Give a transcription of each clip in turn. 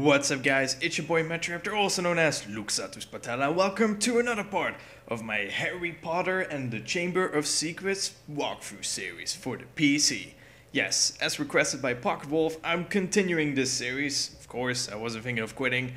What's up guys, it's your boy Metroraptor, also known as Luxatus Patala. Welcome to another part of my Harry Potter and the Chamber of Secrets walkthrough series for the PC. Yes, as requested by Pocket Wolf, I'm continuing this series. Of course, I wasn't thinking of quitting.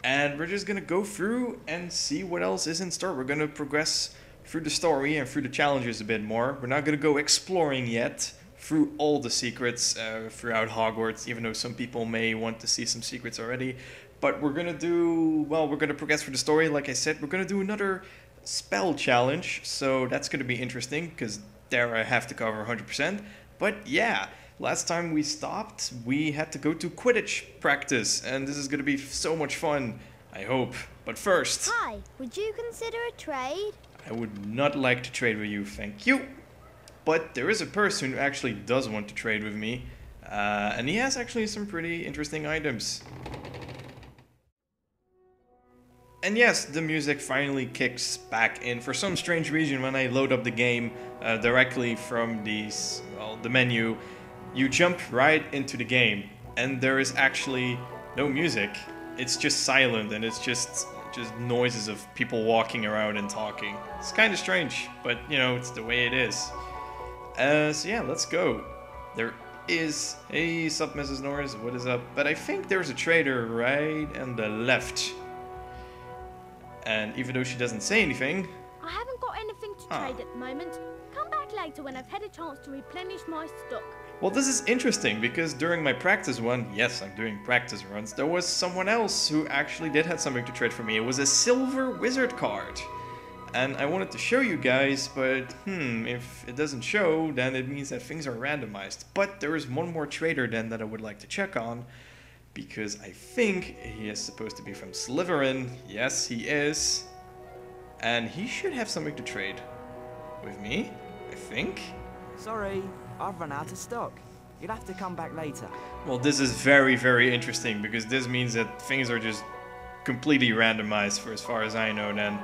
And we're just gonna go through and see what else is in store. We're gonna progress through the story and through the challenges a bit more. We're not gonna go exploring yet through all the secrets throughout Hogwarts, even though some people may want to see some secrets already. But we're gonna do, well, we're gonna progress through the story. Like I said, we're gonna do another spell challenge, so that's gonna be interesting, because there I have to cover 100%. But yeah, last time we stopped, we had to go to Quidditch practice, and this is gonna be so much fun, I hope. But first... Hi, would you consider a trade? I would not like to trade with you, thank you. But there is a person who actually does want to trade with me, and he has actually some pretty interesting items. And yes, the music finally kicks back in for some strange reason when I load up the game directly from the menu. You jump right into the game, and there is actually no music. It's just silent, and it's just noises of people walking around and talking. It's kind of strange, but you know, it's the way it is. So yeah, let's go. There is a sup, Mrs. Norris. What is up? But I think there's a trader right on the left. And even though she doesn't say anything... I haven't got anything to trade at the moment. Come back later when I've had a chance to replenish my stock. Well, this is interesting because during my practice run, yes, I'm doing practice runs, there was someone else who actually did have something to trade for me. It was a silver wizard card. And I wanted to show you guys, but if it doesn't show, then it means that things are randomized. But there is one more trader then that I would like to check on, because I think he is supposed to be from Slytherin. Yes, he is. And he should have something to trade with me, I think. Sorry, I've run out of stock. You'll have to come back later. Well, this is very, very interesting, because this means that things are just completely randomized for as far as I know then.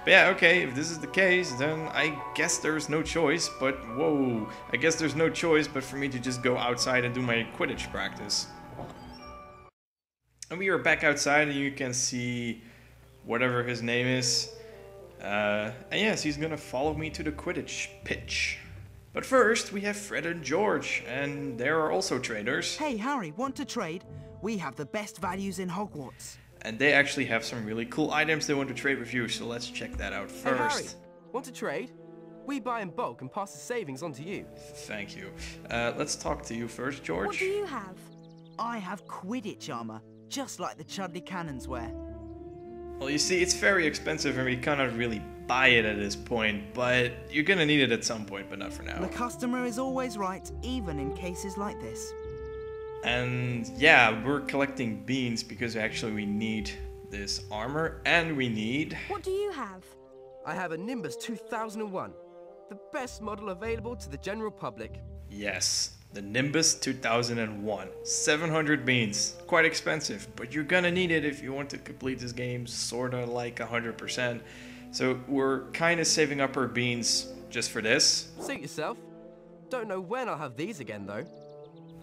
But yeah, okay, if this is the case, then I guess there's no choice, but whoa, I guess there's no choice but for me to just go outside and do my Quidditch practice. And we are back outside, and you can see whatever his name is. And yes, he's gonna follow me to the Quidditch pitch. But first, we have Fred and George, and they are also traders. Hey Harry, want to trade? We have the best values in Hogwarts. And they actually have some really cool items they want to trade with you, so let's check that out first. Hey Harry, want to trade? We buy in bulk and pass the savings on to you. Thank you. Let's talk to you first, George. What do you have? I have Quidditch armor, just like the Chudley Cannons wear. Well, you see, it's very expensive and we cannot really buy it at this point, but you're gonna need it at some point, but not for now. The customer is always right, even in cases like this. And yeah, we're collecting beans because actually we need this armor, and we need... What do you have? I have a Nimbus 2001, the best model available to the general public. Yes, the Nimbus 2001. 700 beans. Quite expensive, but you're gonna need it if you want to complete this game sorta like 100%. So we're kinda saving up our beans just for this. Suit yourself. Don't know when I'll have these again though.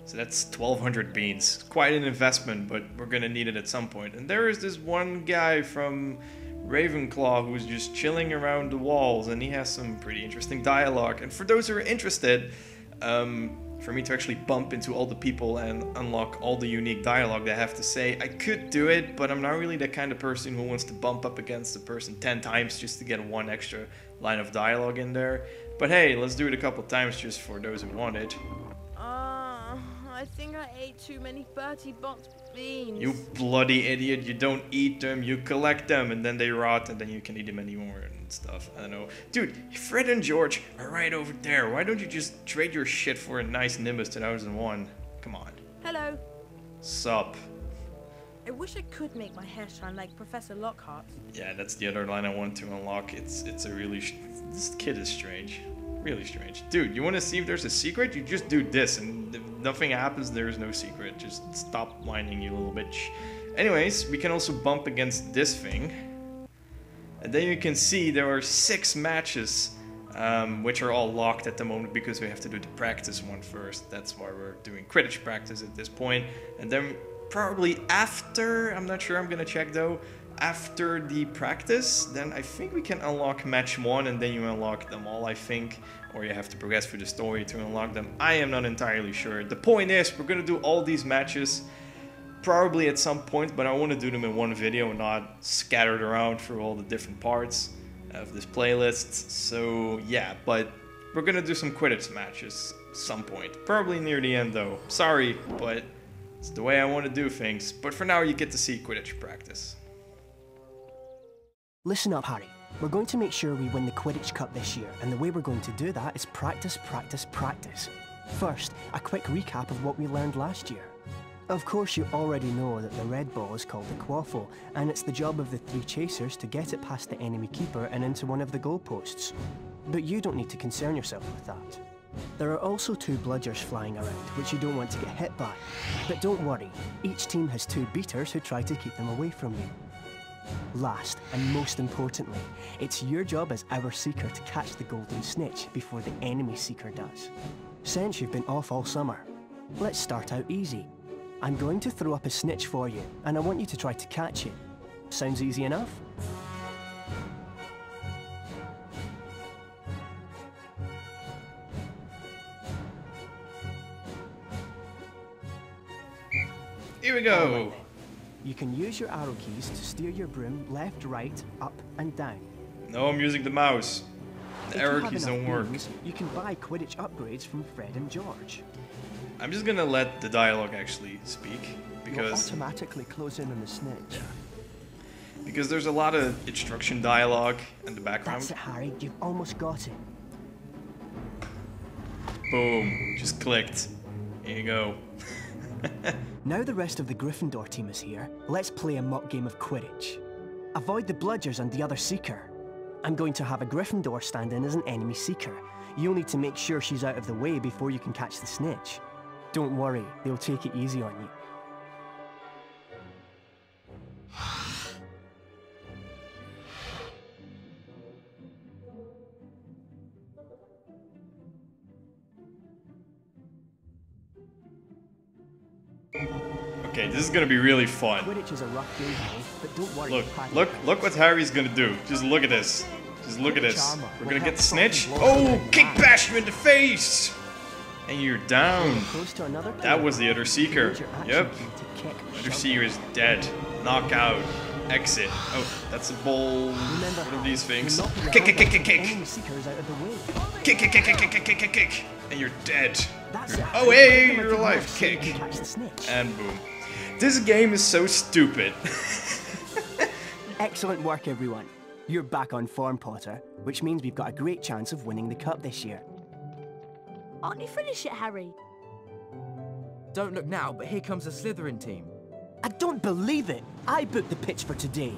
So that's 1,200 beans. Quite an investment, but we're gonna need it at some point. And there is this one guy from Ravenclaw who's just chilling around the walls, and he has some pretty interesting dialogue. And for those who are interested, for me to actually bump into all the people and unlock all the unique dialogue they have to say, I could do it, but I'm not really the kind of person who wants to bump up against the person 10 times just to get one extra line of dialogue in there. But hey, let's do it a couple times just for those who want it. I think I ate too many 30-box beans. You bloody idiot, you don't eat them, you collect them, and then they rot, and then you can eat them anymore and stuff. I don't know. Dude, Fred and George are right over there. Why don't you just trade your shit for a nice Nimbus 2001? Come on. Hello. Sup. I wish I could make my hair shine like Professor Lockhart. Yeah, that's the other line I want to unlock. It's a really... this kid is strange. Really strange. Dude, you want to see if there's a secret? You just do this, and if nothing happens, there's no secret. Just stop whining, you little bitch. Anyways, we can also bump against this thing. And then you can see there are 6 matches, which are all locked at the moment because we have to do the practice one first. That's why we're doing Quidditch practice at this point. And then probably after, I'm not sure, I'm gonna check though, after the practice, then I think we can unlock match 1 and then you unlock them all, I think. Or you have to progress through the story to unlock them. I am not entirely sure. The point is, we're gonna do all these matches probably at some point, but I want to do them in one video and not scattered around through all the different parts of this playlist. So yeah, but we're gonna do some Quidditch matches at some point. Probably near the end though. Sorry, but it's the way I want to do things. But for now, you get to see Quidditch practice. Listen up, Harry. We're going to make sure we win the Quidditch Cup this year, and the way we're going to do that is practice, practice, practice. First, a quick recap of what we learned last year. Of course, you already know that the red ball is called the quaffle, and it's the job of the 3 chasers to get it past the enemy keeper and into one of the goalposts. But you don't need to concern yourself with that. There are also 2 bludgers flying around, which you don't want to get hit by. But don't worry, each team has 2 beaters who try to keep them away from you. Last, and most importantly, it's your job as our seeker to catch the golden snitch before the enemy seeker does. Since you've been off all summer, let's start out easy. I'm going to throw up a snitch for you, and I want you to try to catch it. Sounds easy enough? Here we go! You can use your arrow keys to steer your broom left, right, up, and down. No, I'm using the mouse. The arrow keys don't work. You can buy Quidditch upgrades from Fred and George. I'm just gonna let the dialogue actually speak, because... You'll automatically close in on the snitch. Yeah. Because there's a lot of instruction dialogue in the background. That's it, Harry. You've almost got it. Boom. Just clicked. Here you go. Now the rest of the Gryffindor team is here, let's play a mock game of Quidditch. Avoid the bludgers and the other seeker. I'm going to have a Gryffindor stand in as an enemy seeker. You'll need to make sure she's out of the way before you can catch the snitch. Don't worry, they'll take it easy on you. Okay, this is gonna be really fun. Quidditch is a rough game, Harry, but don't worry. Look what Harry's gonna do. Just look at this. Just look at this. We're gonna get the snitch. Oh, kickbash you in the face! And you're down. That was the other seeker. Yep. Other seeker is dead. Knockout. Exit. Oh, that's a ball. What are these things? Kick, kick, kick, kick, kick. Kick, kick, kick, kick, kick, kick, kick, kick. And you're dead. Oh, hey, you're alive. Kick. And boom. This game is so stupid. Excellent work, everyone. You're back on form, Potter, which means we've got a great chance of winning the cup this year. Aren't you finished yet, Harry? Don't look now, but here comes the Slytherin team. I don't believe it! I booked the pitch for today.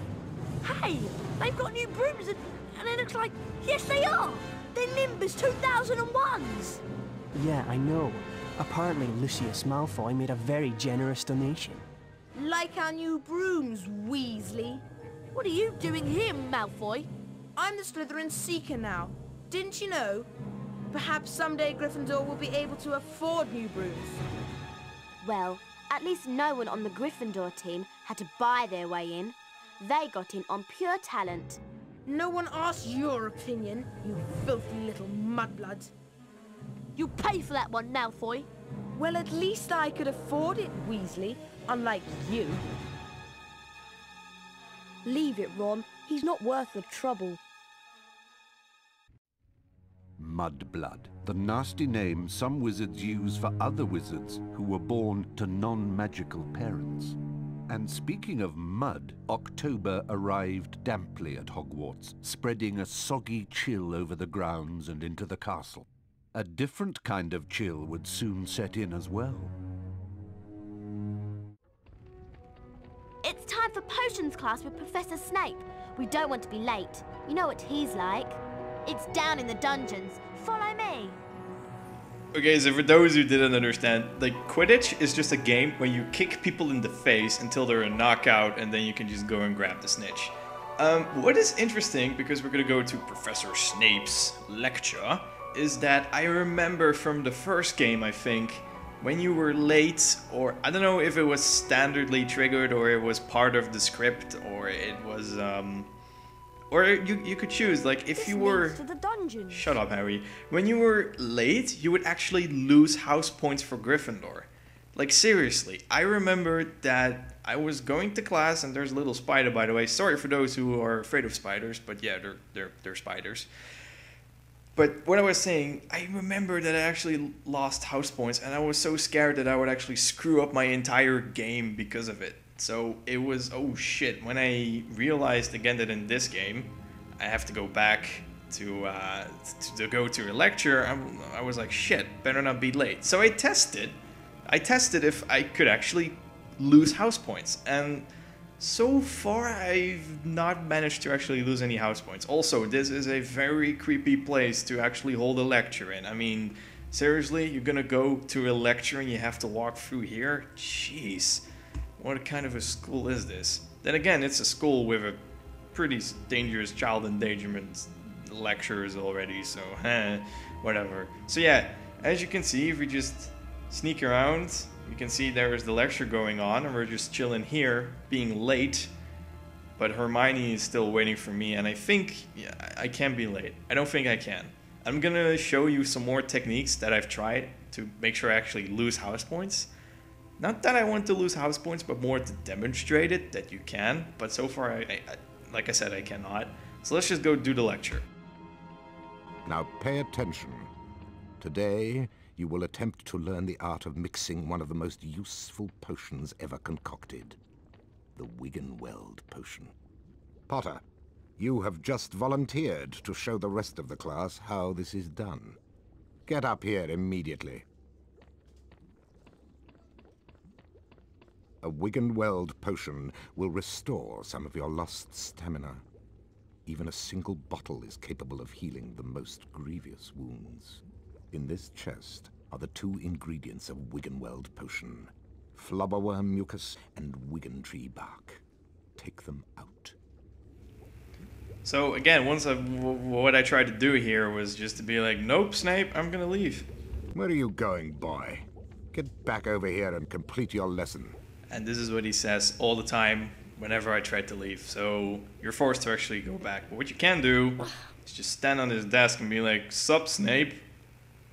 Hey, they've got new brooms and it looks like... Yes, they are! They're Nimbus 2001s! Yeah, I know. Apparently Lucius Malfoy made a very generous donation. Like our new brooms, Weasley. What are you doing here, Malfoy? I'm the Slytherin Seeker now. Didn't you know? Perhaps someday Gryffindor will be able to afford new brooms. Well, at least no one on the Gryffindor team had to buy their way in. They got in on pure talent. No one asked your opinion, you filthy little mudblood. You pay for that one, Malfoy. Well, at least I could afford it, Weasley, unlike you. Leave it, Ron. He's not worth the trouble. Mudblood, the nasty name some wizards use for other wizards who were born to non-magical parents. And speaking of mud, October arrived damply at Hogwarts, spreading a soggy chill over the grounds and into the castle. A different kind of chill would soon set in as well. It's time for potions class with Professor Snape. We don't want to be late. You know what he's like. It's down in the dungeons. Follow me. Okay, so for those who didn't understand, like, Quidditch is just a game where you kick people in the face until they're a knockout, and then you can just go and grab the snitch. What is interesting, because we're gonna go to Professor Snape's lecture, is that I remember from the first game, I think, when you were late, or I don't know if it was standardly triggered or it was part of the script, or it was or you could choose, like, if you were... to the dungeon. Shut up, Harry. When you were late, you would actually lose house points for Gryffindor. Like, seriously, I remember that I was going to class, and there's a little spider, by the way. Sorry for those who are afraid of spiders, but yeah, they're spiders. But what I was saying, I remember that I actually lost house points, and I was so scared that I would actually screw up my entire game because of it. So it was, oh shit, when I realized again that in this game, I have to go back to go to a lecture, I was like, shit, better not be late. So I tested if I could actually lose house points, and so far I've not managed to actually lose any house points. Also, this is a very creepy place to actually hold a lecture in. I mean, seriously, you're gonna go to a lecture and you have to walk through here? Jeez, what kind of a school is this? Then again, it's a school with a pretty dangerous child endangerment lectures already, so whatever. So yeah, as you can see, if we just sneak around, you can see there is the lecture going on, and we're just chilling here, being late. But Hermione is still waiting for me, and I think, yeah, I can't be late. I don't think I can. I'm gonna show you some more techniques that I've tried to make sure I actually lose house points. Not that I want to lose house points, but more to demonstrate it, that you can. But so far, I like I said, I cannot. So let's just go do the lecture. Now pay attention. Today, you will attempt to learn the art of mixing one of the most useful potions ever concocted. The Wiggenweld Potion. Potter, you have just volunteered to show the rest of the class how this is done. Get up here immediately. A Wiggenweld Potion will restore some of your lost stamina. Even a single bottle is capable of healing the most grievous wounds. In this chest are the 2 ingredients of Wiggenweld Potion: flubberworm mucus and wiggen tree bark. Take them out. So again, what I tried to do here was just to be like, nope, Snape, I'm gonna leave. Where are you going, boy? Get back over here and complete your lesson. And this is what he says all the time whenever I try to leave. So you're forced to actually go back. But what you can do is just stand on his desk and be like, sup, Snape?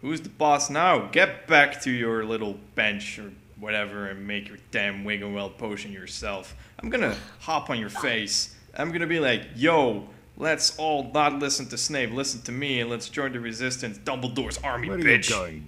Who's the boss now? Get back to your little bench or whatever and make your damn Wiggenweld potion yourself. I'm gonna hop on your face. I'm gonna be like, yo, let's all not listen to Snape, listen to me, and let's join the resistance. Dumbledore's army, Where bitch. Where are you going,